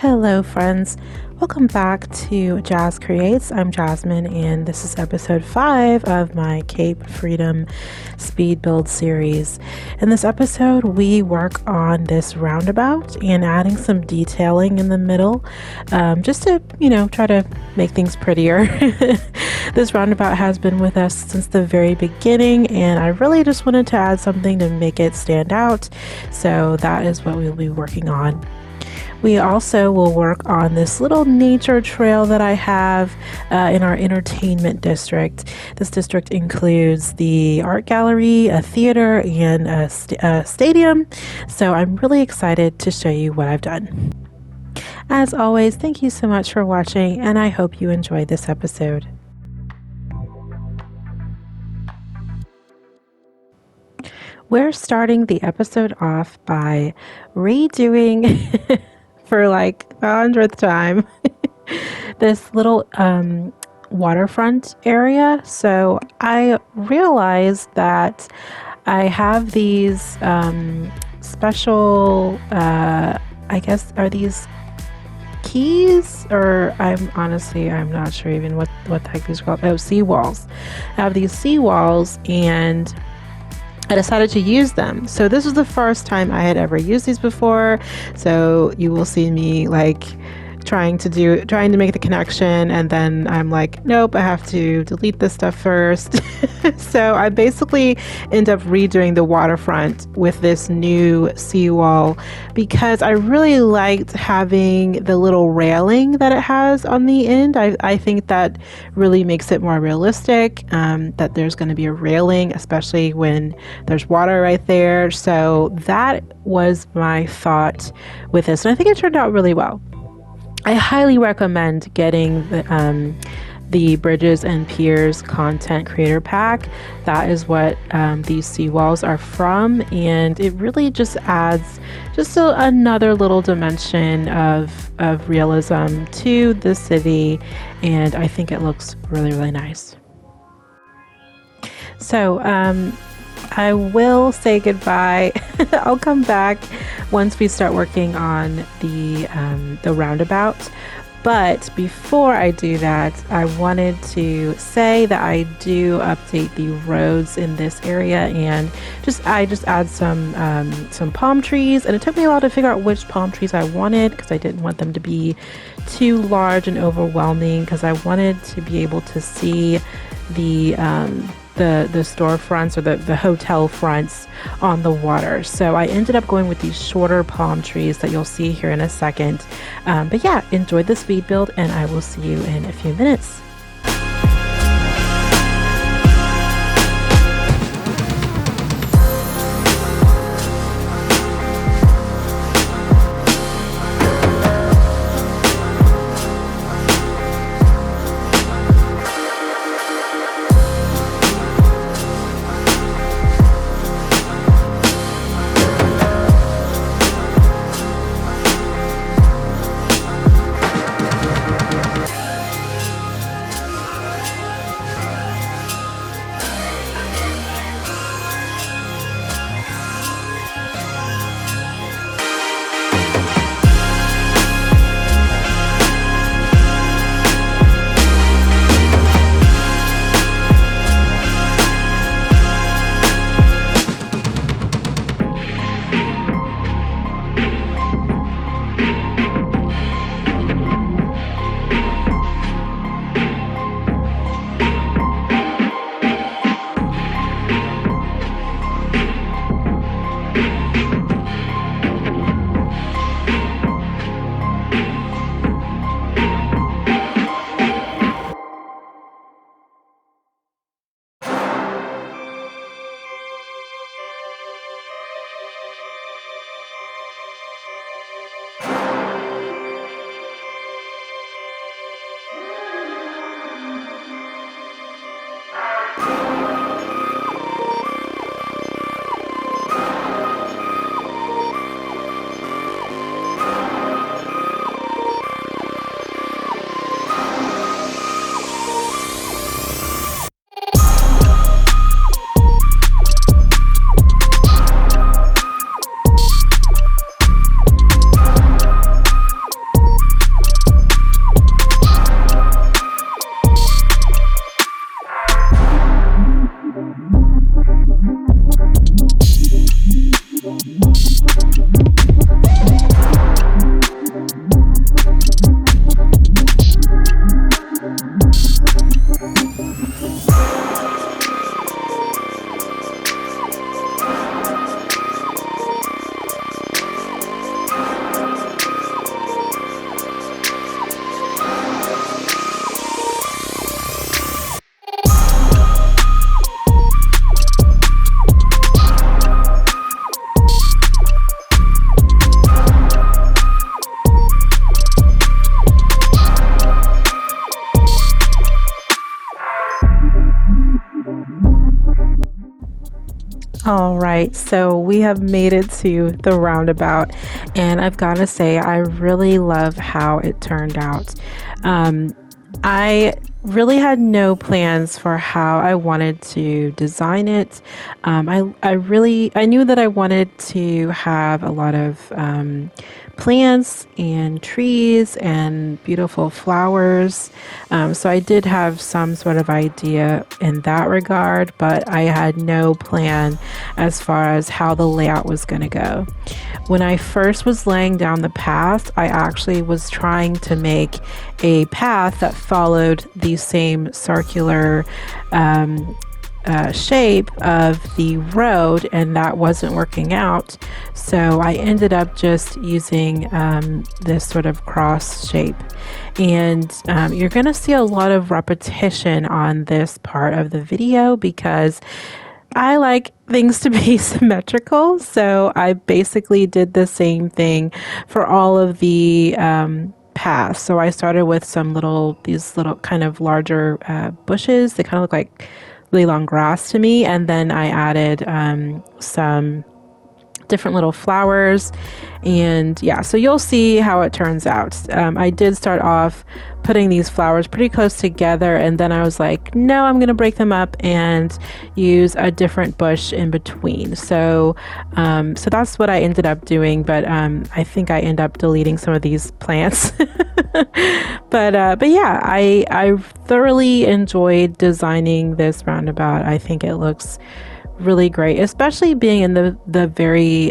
Hello, friends. Welcome back to Jazz Creates. I'm Jasmine, and this is episode 5 of my Cape Freedom speed build series. In this episode, we work on this roundabout and adding some detailing in the middle, just to, try to make things prettier. This roundabout has been with us since the very beginning, and I really just wanted to add something to make it stand out. So that is what we'll be working on. We also will work on this little nature trail that I have in our entertainment district. This district includes the art gallery, a theater, and a stadium. So I'm really excited to show you what I've done. As always, thank you so much for watching, and I hope you enjoyed this episode. We're starting the episode off by redoing for like 100th time this little waterfront area. So I realized that I have these special I guess are these keys, or I'm not sure even what the heck these are called. Seawalls. I have these seawalls, and I decided to use them. So this was the first time I had ever used these before. So you will see me like trying to make the connection, and then I'm like, nope, I have to delete this stuff first. So I basically end up redoing the waterfront with this new seawall because I really liked having the little railing that it has on the end. I think that really makes it more realistic, that there's going to be a railing, especially when there's water right there. So that was my thought with this, and I think it turned out really well. I highly recommend getting the Bridges and Piers content creator pack. That is what these seawalls are from, and it really just adds another little dimension of realism to the city, and I think it looks really, really nice. So I will say goodbye. I'll come back once we start working on the roundabout. But before I do that, I wanted to say that I do update the roads in this area, and I just add some palm trees. And it took me a while to figure out which palm trees I wanted, because I didn't want them to be too large and overwhelming, because I wanted to be able to see the storefronts or the hotel fronts on the water. So I ended up going with these shorter palm trees that you'll see here in a second. But yeah, enjoy the speed build, and I will see you in a few minutes. All right, so we have made it to the roundabout, and I've got to say, I really love how it turned out. Um, I really had no plans for how I wanted to design it. I knew that I wanted to have a lot of plants and trees and beautiful flowers. So I did have some sort of idea in that regard, but I had no plan as far as how the layout was going to go. When I first was laying down the path, I actually was trying to make a path that followed the same circular shape of the road, and that wasn't working out. So I ended up just using this sort of cross shape. And you're going to see a lot of repetition on this part of the video because I like things to be symmetrical. So I basically did the same thing for all of the paths. So I started with these little kind of larger bushes. They kind of look like really long grass to me. And then I added some different little flowers, and yeah, so you'll see how it turns out. I did start off putting these flowers pretty close together, and then I was like, no, I'm gonna break them up and use a different bush in between. So that's what I ended up doing, but I think I end up deleting some of these plants. But yeah, I thoroughly enjoyed designing this roundabout. I think it looks really great, especially being in the very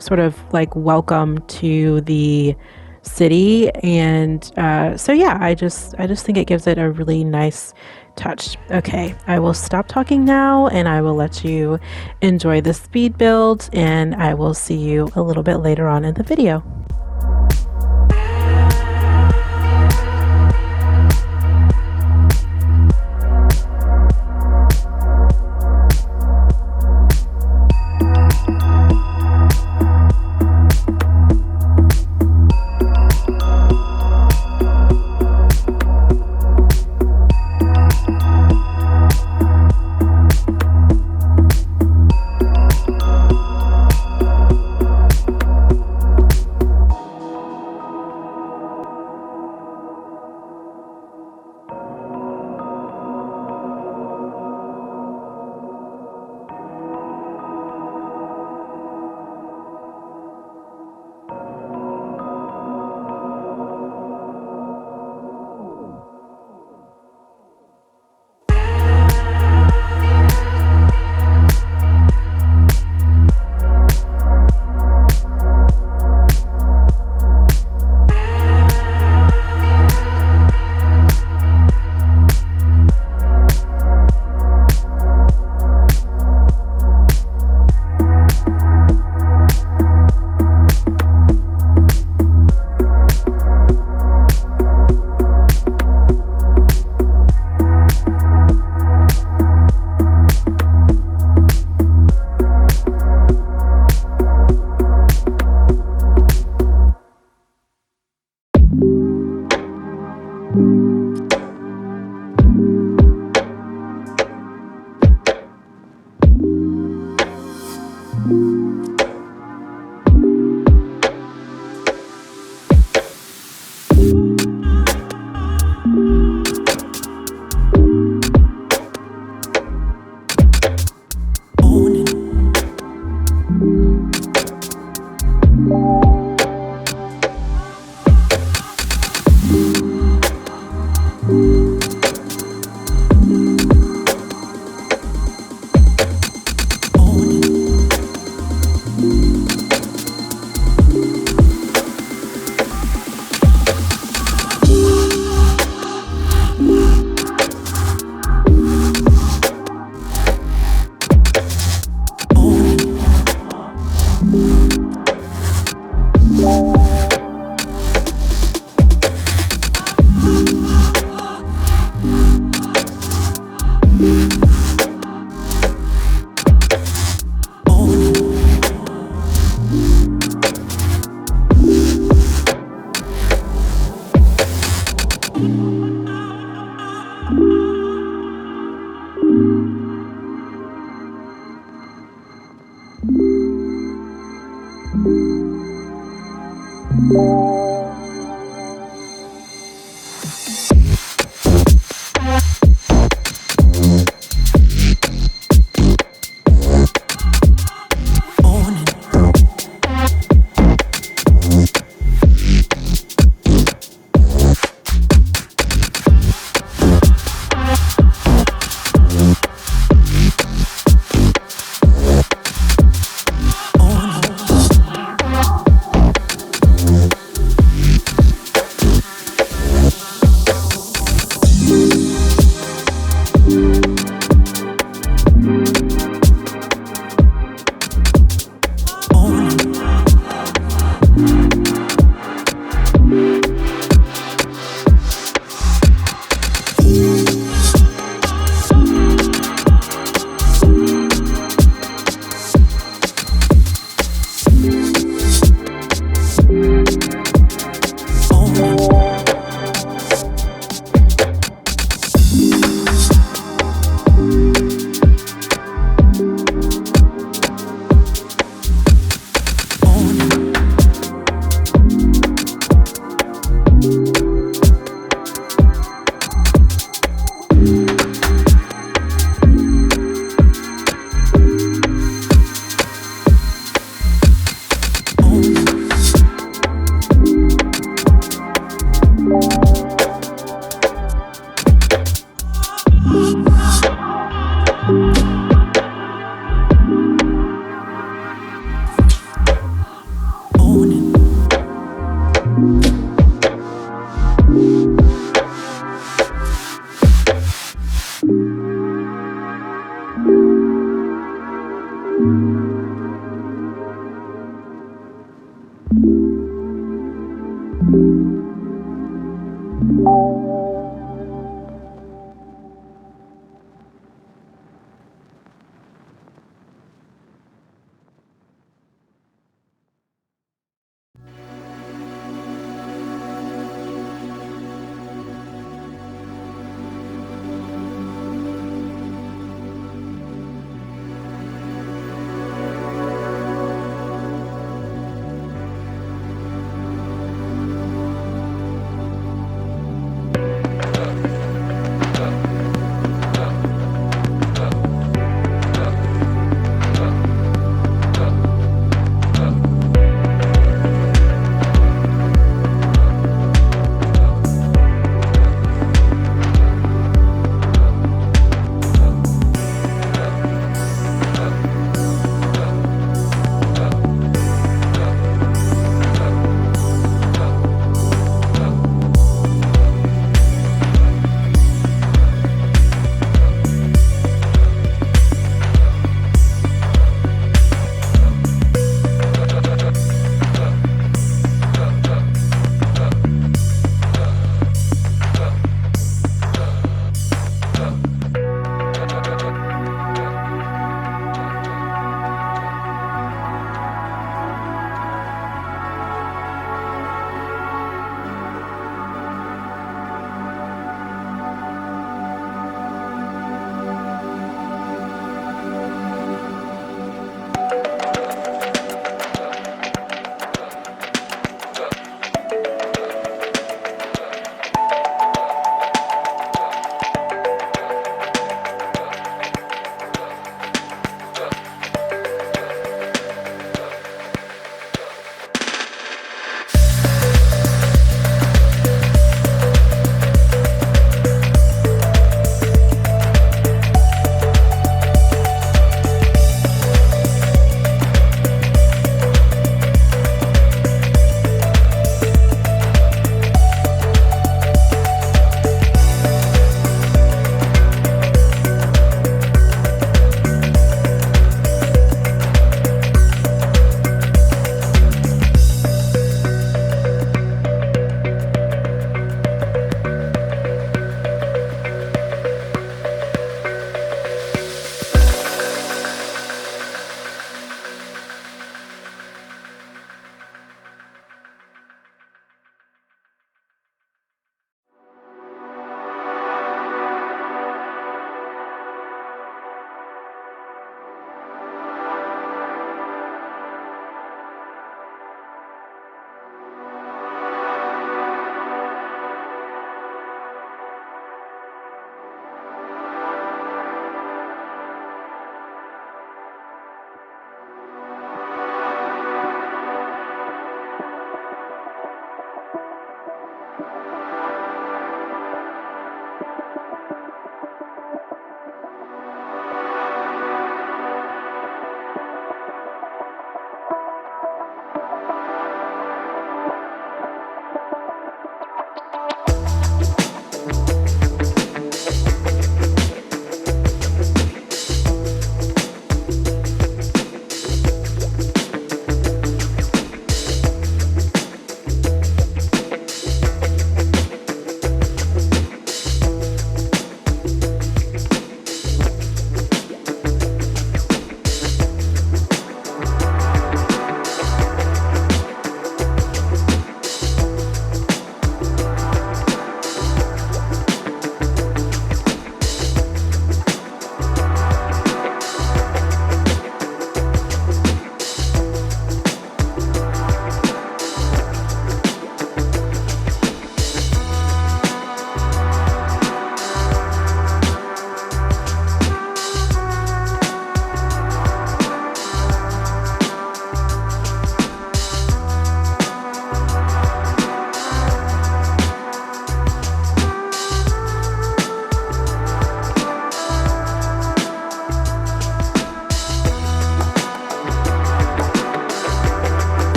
sort of like welcome to the city. And so yeah, I just think it gives it a really nice touch. Okay, I will stop talking now and I will let you enjoy the speed build, and I will see you a little bit later on in the video.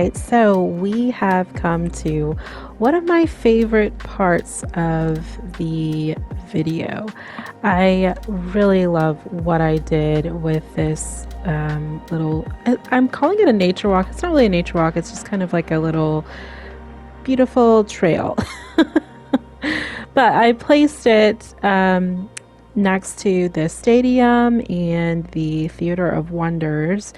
right, so we have come to one of my favorite parts of the video. I really love what I did with this I'm calling it a nature walk. It's not really a nature walk, it's just kind of like a little beautiful trail. But I placed it next to the stadium and the Theater of Wonders.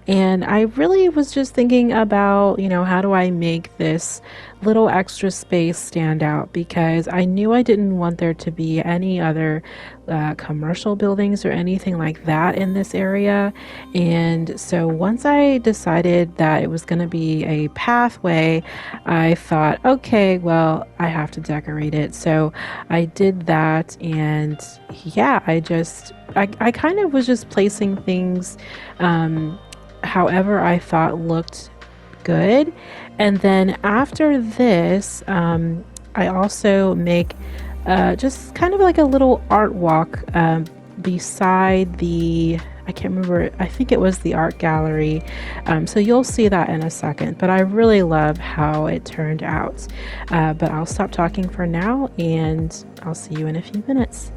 And I really was just thinking about, how do I make this little extra space stand out? Because I knew I didn't want there to be any other commercial buildings or anything like that in this area. And so once I decided that it was going to be a pathway, I thought, okay, well, I have to decorate it. So I did that. And yeah, I kind of was just placing things however I thought looked good. And then after this, I also make just kind of like a little art walk beside I can't remember, I think it was the art gallery. So you'll see that in a second, but I really love how it turned out. But I'll stop talking for now and I'll see you in a few minutes.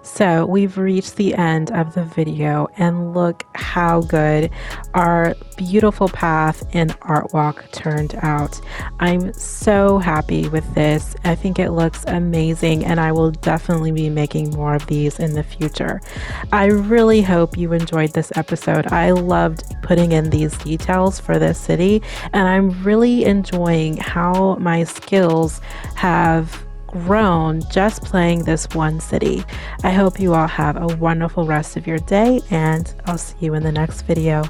So we've reached the end of the video, and look how good our beautiful path and art walk turned out. I'm so happy with this. I think it looks amazing, and I will definitely be making more of these in the future. I really hope you enjoyed this episode. I loved putting in these details for this city, and I'm really enjoying how my skills have grown just playing this one city. I hope you all have a wonderful rest of your day, and I'll see you in the next video.